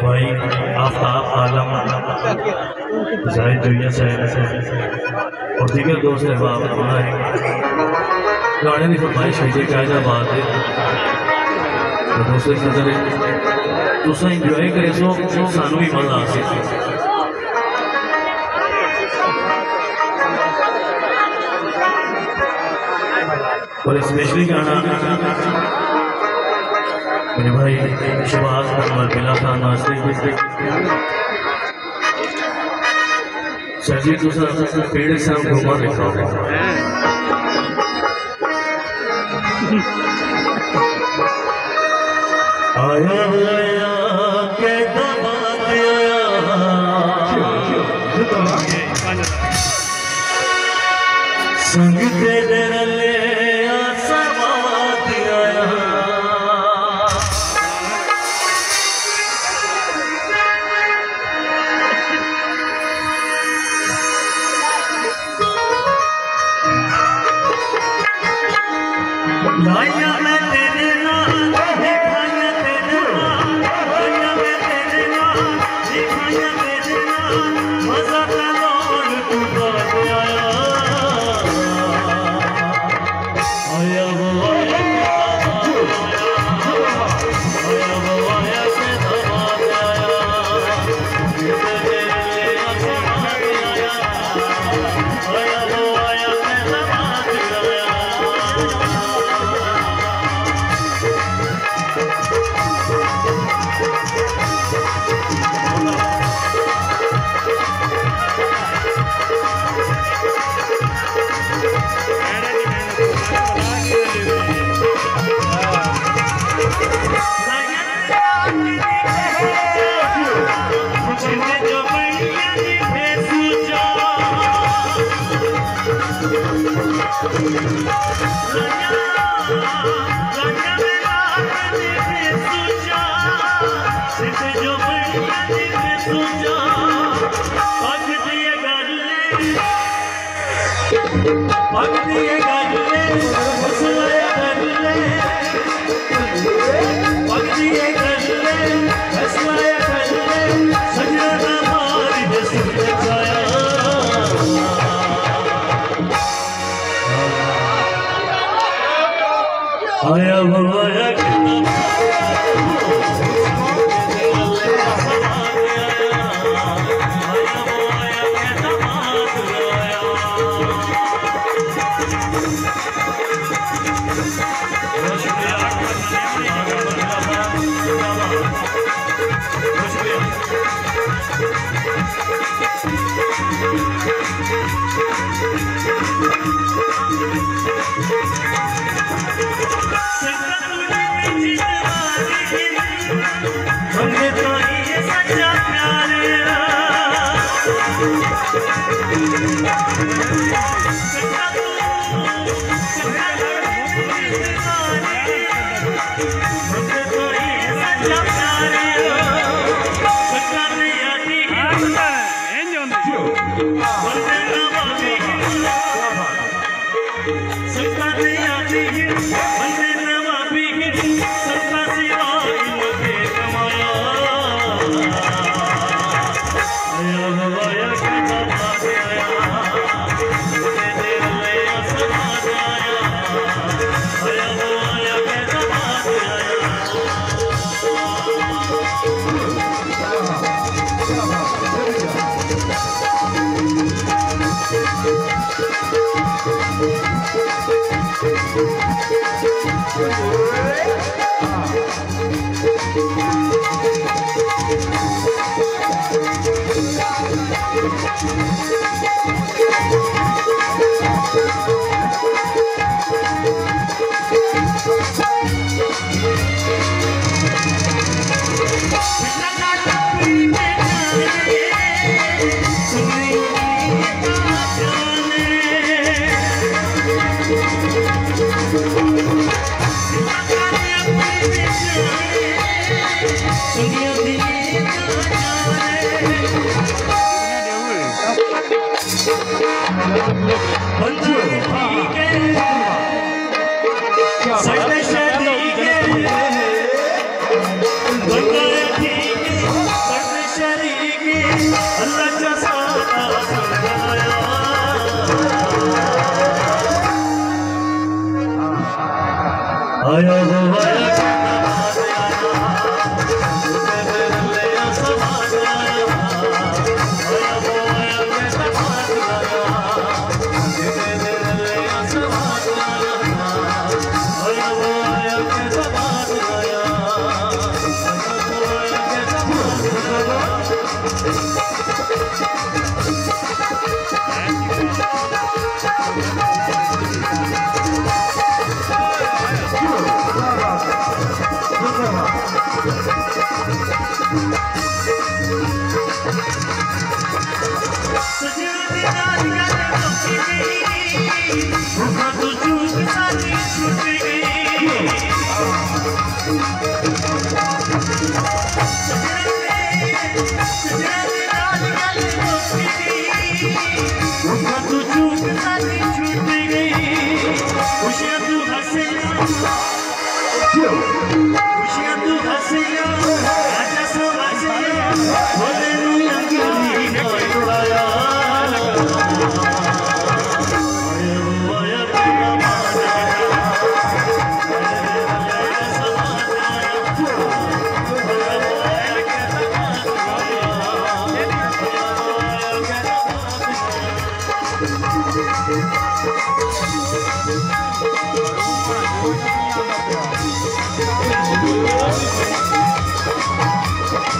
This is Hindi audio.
भाई आफ्ताब आलम जाहिद दुनिया से और दीगर दोस्त अहबाब गाने की फरमाइश है जी क्या बात है तो दोस्तों नजर तुम इंजॉय करे सो सानू भी मजा आ सके और स्पेशली गाना मेरे भाई शहबाज अनवर बिला खान वास्ते सर जी तुसा पेड़ से घूमा देखा आया आया के दबाद आया संग तेरे रले लाया मैं तेरे नाल दिखाया तेरे नाल लाया मैं तेरे नाल दिखाया तेरे नाल मजा का लौट तू बात आया आया वो आया वो आया के दबाद आया तेरे आसमान आया आया वो आया के दबाद आया आया आया सरकार सजदे शरीके बंगाया ठीक सजदे शरीके अल्लाह का सादा सुनाया आया वो आया Thank you.